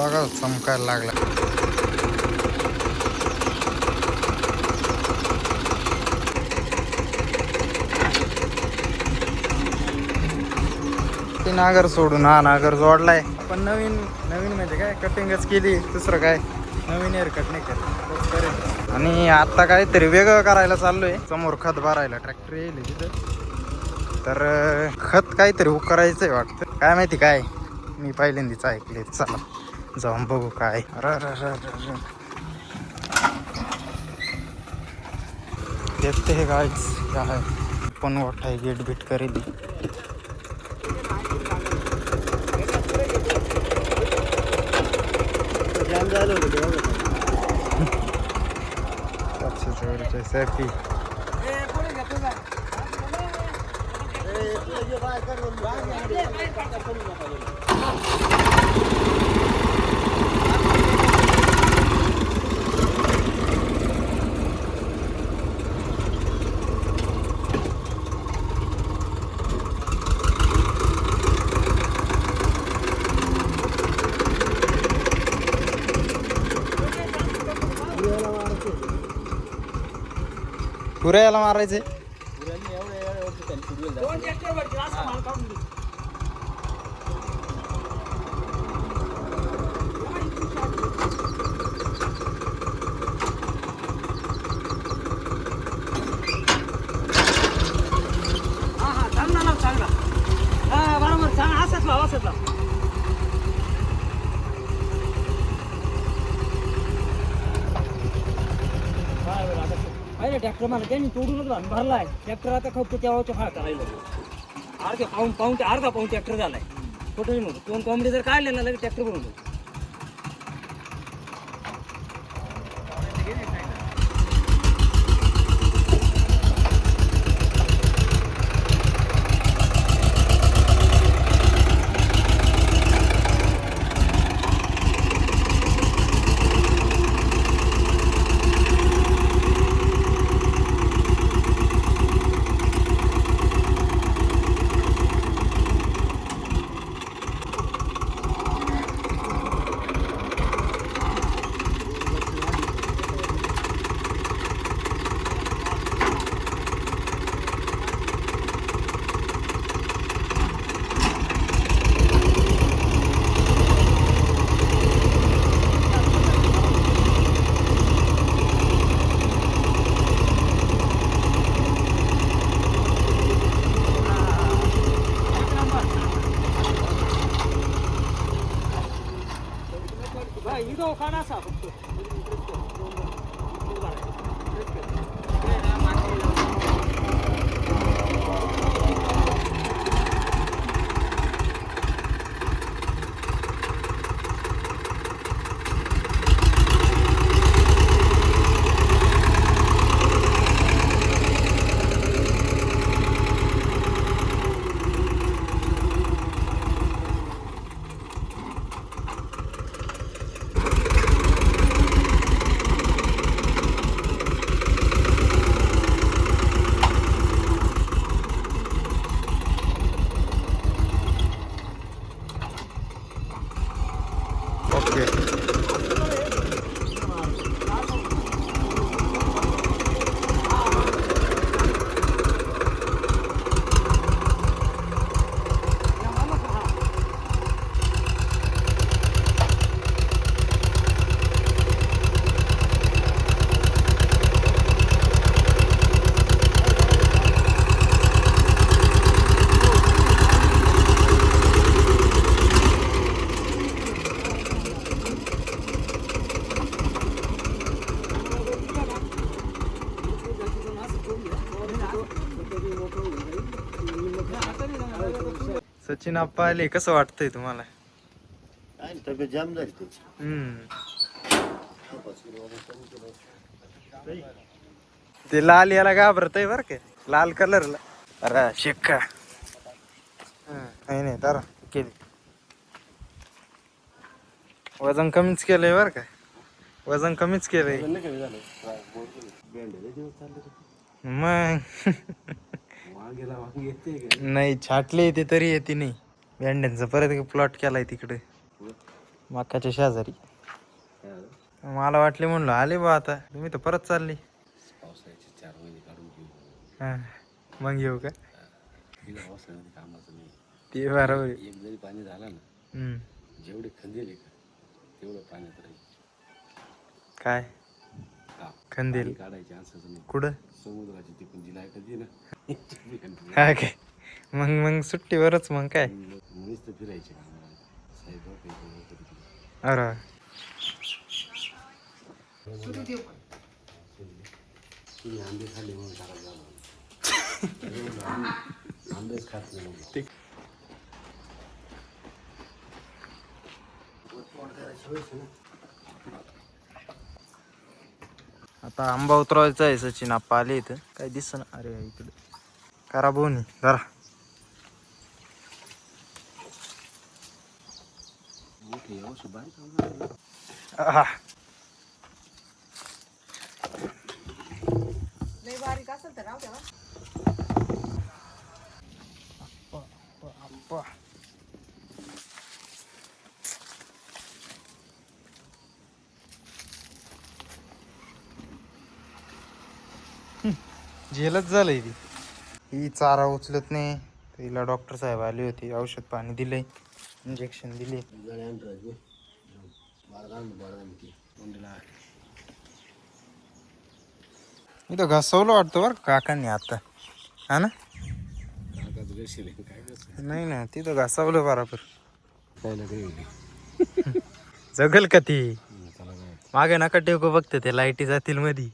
बघा चमकायला लागला. ते नागर सोडून हा नागर जोडलाय. पण नवीन म्हणजे काय कटिंगच केली, दुसरं काय नवीन हेअरकट नाही करत. आणि आता काहीतरी वेगळं करायला चाललोय. समोर खत भरायला ट्रॅक्टर येईल तिथं, तर खत काहीतरी करायचंय वाटतं. काय माहिती काय, मी पहिल्यांदाच ऐकले. चला जाऊन बघू काय. देखते है गाइस क्या है. पण मोठा आहे गेट बीट करेली. सेफ्टी पुऱ्या याला मारायचे. ट्रॅक्टर मला त्यांनी तोडूनच भरलाय. ट्रॅक्टर आता फक्त तेव्हाच्या फाळता राहिलं. अर्धा पाऊन ट्रॅक्टर झालाय. कुठे नव्हतं. 2 कोंबडी जर काढले ना लगेच ट्रॅक्टर बनवतो. सचिन आप्पा आले, कसं वाटतंय तुम्हाला? तब्येत जाम झाली. ते लाल याला घाबरतय बर का, लाल कलरला. अरे शिक्का नाही तर केली. वजन कमीच केलंय बर का, वजन कमीच केलंय मग. नाही छाटले ते तरी येते नाही. भेंड्यांचा परत प्लॉट केलाय तिकडे. मकाच्या शेजारी. मला वाटले म्हणलं आले बा आता, तुम्ही तर परत चालली. पावसाळ्याचे 4 महिने काढून घेऊ. हा मग येऊ का? पावसाळ्यामध्ये कामाचं नाही. ते बरोबर आहे. एक जरी पाणी झालं ना, हम्म. जेवढे खंदेल का तेवढं पाण्यात राहील. काय हा, खंदील पाणी काढायचे असं नाही. कुठं? समुद्राची ती पण जिला कधी ना हा काय मग सुट्टीवरच मग काय. नुसतं फिरायचे कामाला. साहेब काही अरे तुम्ही आंबे खाल्ले म्हणून खराब झाला. आंबेच खात नाही मग. आता आंबा उतरवायचा आहे. सचिन आप्पा आले इथं, काय दिस ना. अरे इकडे करा बोनी जरा. मोठे औषध बारीक आहा. लय बारीक असेल तर राहू द्या. आप्पा. झेलच झालंय ती. ही चारा उचलत नाही. तिला डॉक्टर साहेब आले होते, औषध पाणी दिले, इंजेक्शन दिले. इथं घसवलं वाटतं बरं काकांनी आता, हा ना? नाही ना, तिथं घासावलं बरोबर. जगल का ती? मागे नका टेको बघते ते लाईटी जातील मधी.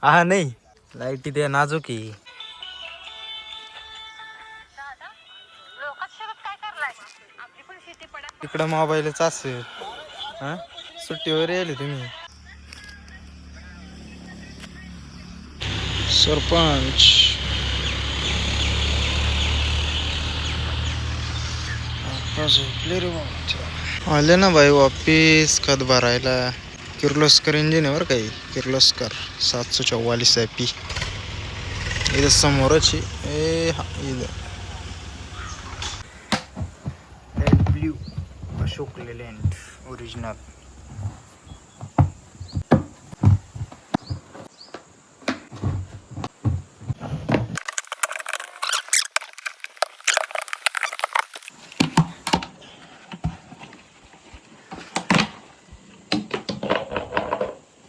हा नाही लाईटी ते नाजूक आहे. तिकडं मोबाईलच असेल. हा सुट्टीवर येले तुम्ही? सरपंच आले ना भाई वापिस खत भरायला. किर्लोस्कर इंजिन आहे बरं काही, किर्लोस्कर 744 IP. इथं समोरच आहे. हा इथं ब्ल्यू अशोक लेलँड ओरिजिनल.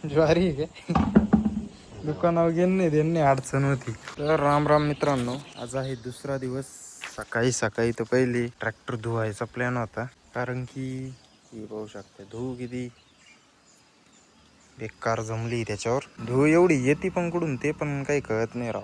ज्वारी आहे काय? दुकानावर गेले त्यांनी अडचण होती. तर राम राम मित्रांनो, आज आहे दुसरा दिवस. सकाळी तर पहिले ट्रॅक्टर धुवायचा प्लॅन होता, कारण की हे पाहू शकता धुऊ किती बेकार जमली त्याच्यावर. धुऊ एवढी येते पण कुठून ते पण काही कळत नाही राव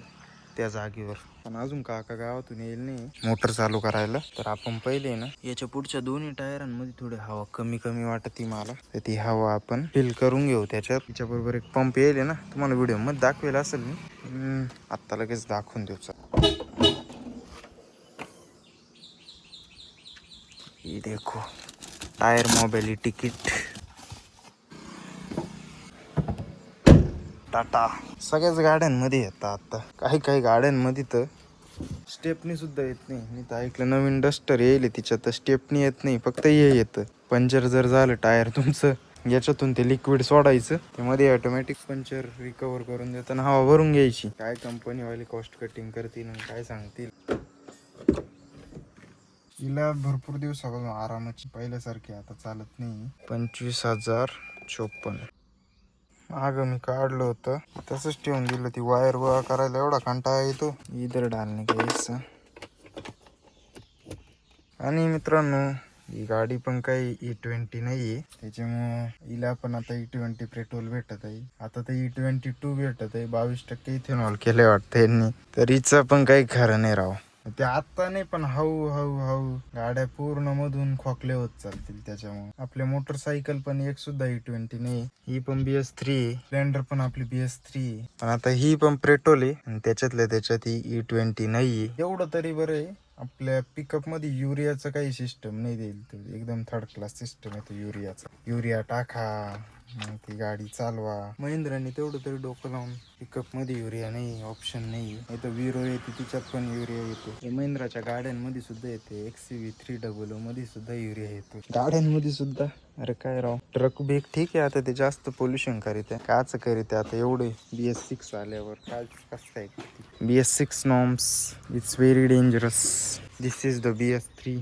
त्या जागेवर. पण अजून काका गावातून येईल नाही मोटर चालू करायला. तर आपण पहिले ना याच्या पुढच्या दोन्ही टायरांमध्ये थोडी हवा कमी कमी वाटती मला, तर ती हवा आपण फिल करून घेऊ त्याच्यात. त्याच्याबरोबर एक पंप येईल ना, तुम्हाला व्हिडिओ मध्ये दाखवेल असेल मी. आत्ता लगेच दाखवून देऊ. ये देखो टायर मोबिलिटी किट टाटा. सगळ्याच गाड्यांमध्ये येतात आता. काही गाड्यांमध्ये तर स्टेपनी सुद्धा येत नाही. मी तर ऐकलं नवीन डस्टर येईल तिच्यात स्टेपनी येत नाही, फक्त हे येतं. पंचर जर झालं टायर तुमचं, याच्यातून ते लिक्विड सोडायचं, त्यामध्ये ऑटोमॅटिक पंचर रिकवर करून देताना हवा भरून घ्यायची. काय कंपनीवाले कॉस्ट कटिंग करतील काय सांगतील. हिला भरपूर दिवसापासून आरामाची पहिल्यासारखी आता चालत नाही. 25,054. मागं मी काढलं होतं तसंच ठेवून दिलं. ती वायर गोळा करायला एवढा कंटाळा येतो. इधर डालणे घ्यायचं. आणि मित्रांनो ही गाडी पण काही E20 नाही आहे, त्याच्यामुळं हिला पण आता E20 पेट्रोल भेटत आहे. आता तर E22 भेटत आहे. 22% इथेनॉल केले वाटतं यांनी. तर हिचं पण काही खरं नाही राव. ते आता नाही पण हळू गाड्या पूर्ण मधून खोकले होत चालतील. त्याच्यामुळे आपल्या मोटरसायकल पण एक सुद्धा E20 नाही. ही पण BS3 आहे. स्प्लेंडर पण आपली BS3 आहे. पण आता ही पण पेट्रोल आहे आणि त्याच्यातल्या त्याच्यात ही E20 नाही आहे. एवढं तरी बरं आहे, आपल्या पिकअप मध्ये युरियाचं काही सिस्टम नाही देईल. एकदम थर्ड क्लास सिस्टम आहे तो युरियाचा. युरिया टाका मग ती गाडी चालवा. महिंद्राने तेवढं तरी डोकं लावून पिकअप मध्ये युरिया नाही, ऑप्शन नाही तर विरो येते तिच्यात पण युरिया येतो. हे महिंद्राच्या गाड्यांमध्ये सुद्धा येते. XCV 300 मध्ये सुद्धा युरिया येतो गाड्यांमध्ये सुद्धा. अरे काय राव, ट्रक बेक ठीक आहे, आता ते जास्त पोल्युशन करीत आहे. काच करीत आहे आता एवढे BS6 आल्यावर. काय कसं काय BS6 norms it's very dangerous. This is the BS3.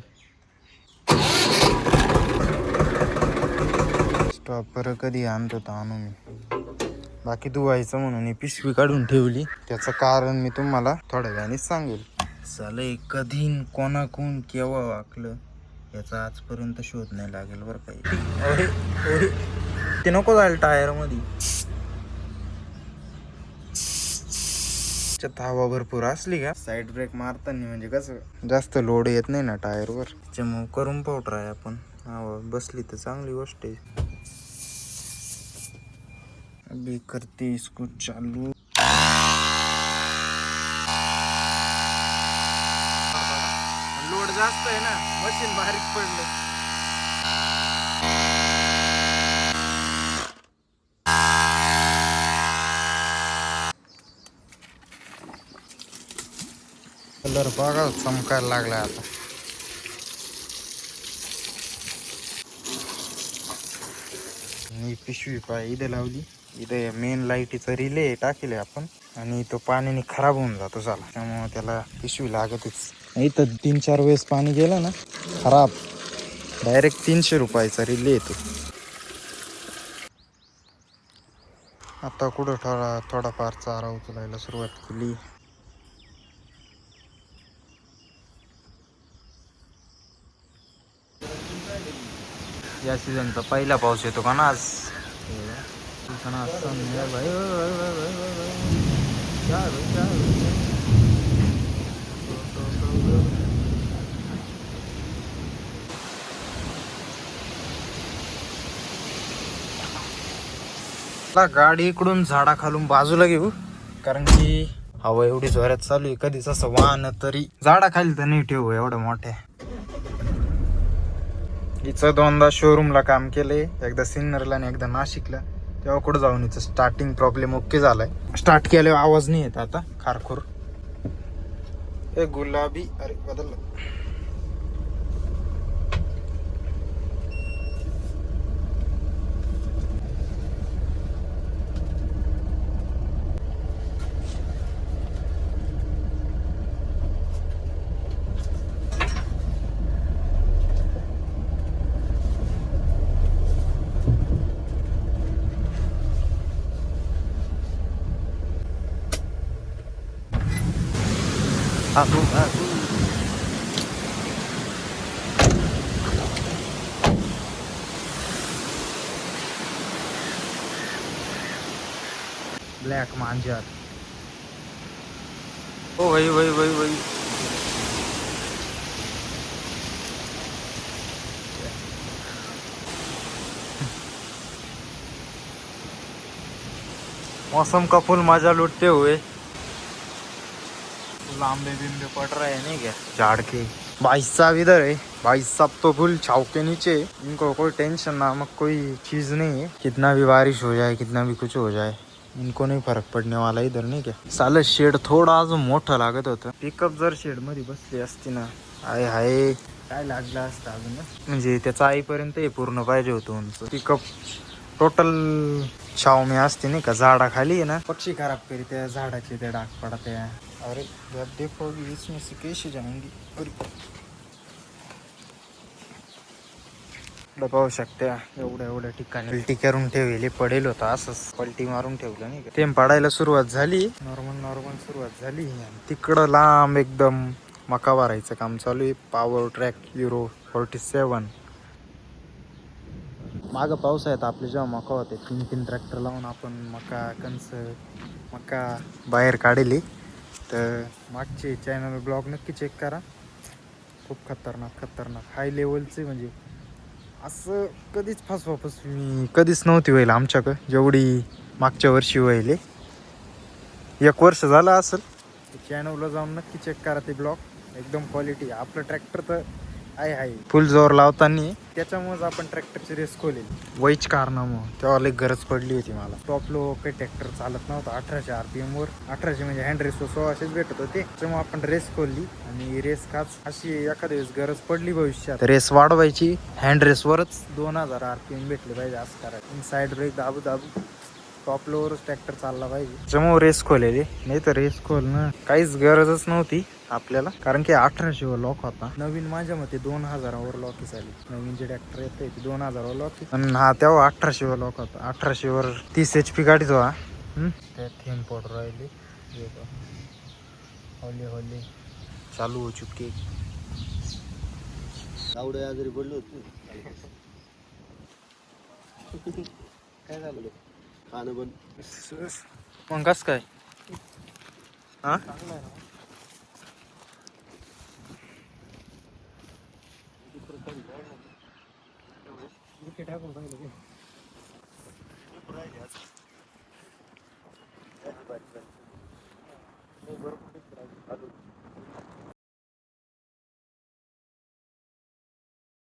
Stopper कधी आणतो तर आणू मी. बाकी धुवायचं म्हणून ही पिशवी काढून ठेवली. त्याचं कारण मी तुम्हाला थोड्या वेळानेच सांगेल. साले कधी कोणाकून केव्हा वाकलं याचा आजपर्यंत शोध नाही लागेल बरं काही. ते नको जायला टायर मध्ये. त्याच्यात हवा भरपूर असली का साईड ब्रेक मारताना म्हणजे कसं जास्त लोड येत नाही ना टायरवर. त्याच्यामुळे करून पाहू ट्राय आपण. हवा बसली तर चांगली गोष्ट आहे. अभी करते इसको चालू. लोड जास्त आहे ना, मशीन बारीक पडलं. कलर बघा चमकायला लागला आता. मी पिशवी पाय इथे लावली. इथे मेन लाईटीचा रिले टाकेले आपण आणि तो पाण्याने खराब होऊन जातो झाला. त्यामुळे त्याला पिशवी लागतच. इथं 3-4 वेळेस पाणी गेलं ना खराब, डायरेक्ट 300 रुपयाचा रिले येतो. आता कुठं थोडाफार चारा उचलायला सुरुवात केली. या सीझनचा पहिला पाऊस येतो का ना आज. गाडी इकडून झाडा खालून बाजूला घेऊ, कारण की हवा एवढी जोरात चालू आहे. कधीच असं वाहन तरी झाडा खाली तर नाही ठेवू एवढं मोठ्या. हिचं 2दा शोरूमला काम केलंय, एकदा सिन्नरला आणि एकदा नाशिकला. तेव्हा कुठं जाऊन हिचं स्टार्टिंग प्रॉब्लेम ओके झालाय. स्टार्ट केल्यावर आवाज नाही येत आता खारखोर. हे गुलाबी अरे बदल. ब्लॅक मांजर. ओ भाई भाई भाई भाई. मौसम का फुल मजा लूटते हुए. लांबे बिंबे पड़ रहे हैं नहीं क्या झाड़ के. भाई साहब इधर है. भाई साहब तो फुल छाव के नीचे. इनको कोई टेंशन नामक कोई चीज नहीं है. कितना भी बारिश हो जाए, कितना भी कुछ हो जाए, इनको नाही फरक पडणे वाला इधर नाही क्या. सालं शेड थोडा अजून मोठं लागत होतं. पिकअप जर शेड मध्ये बसली असती ना, हाय हाय काय लागलं असतं अजून. म्हणजे त्याचा आईपर्यंत हे पूर्ण पाहिजे होतं उंच. पिकअप टोटल छाव में असते नाही का, झाडाखाली आहे ना. पक्षी खराब करीत्या झाडाचे ते डाग पडत्या. अरे जब देखोगी इसमें से कैसे जाएंगी. पाहू शकत्या एवढ्या ठिकाणी पलटी करून ठेवली. पडेल होता असंच पलटी मारून ठेवलं नाही का. थेंब पडायला सुरुवात झाली. नॉर्मल सुरुवात झाली. तिकडं लांब एकदम मका भरायचं काम चालू आहे. Power track euro 47. मागं पावसाळ्यात आपले जेव्हा मका होते 3 ट्रॅक्टर लावून आपण मका बाहेर काढली. तर मागचे चॅनल ब्लॉग नक्की चेक करा. खूप खतरनाक हाय लेवलचे. म्हणजे असं कधीच फसवी कधीच नव्हती व्हायला आमच्याकडं जेवढी मागच्या वर्षी व्हायले. 1 वर्ष झालं असेल. चॅनलला जाऊन नक्की चेक करा ते ब्लॉग. एकदम क्वालिटी. आपलं ट्रॅक्टर तर आहे फुल जोर लावताना त्याच्यामुळेच आपण ट्रॅक्टरची रेस खोली वैच कारणामुळे तेव्हा लई गरज पडली होती मला. टॉप लो काही ट्रॅक्टर चालत नव्हतं 1800 RPM वर. 1800 म्हणजे हँड रेस 1600 भेटत होते. त्याच्यामुळे आपण रेस खोलली आणि रेस काच अशी एखाद्या वेळेस गरज पडली भविष्यात रेस वाढवायची हँड रेस वरच 2000 RPM भेटले पाहिजे असं करायचं. साईड ब्रेक दाबू दाबू टॉप लोवरच ट्रॅक्टर चालला पाहिजे. त्याच्यामुळे रेस खोलेली, नाही तर रेस खोलणं काहीच गरजच नव्हती आपल्याला. कारण की 1800 वर लॉक होता. नवीन माझ्या मते 2000 वर लॉक झाली. नवीन जे ट्रॅक्टर येते ते 2000 वर लॉक. पण हा तेव्हा 1800 वर लॉक होता. 1800 वर 30 HP गाडीच हा. त्या थीम पडून राहिली होली होली चालू हो चुकी. आवडे आजारी पडलो होतो. काय झालं खाणं पण मग कस काय हा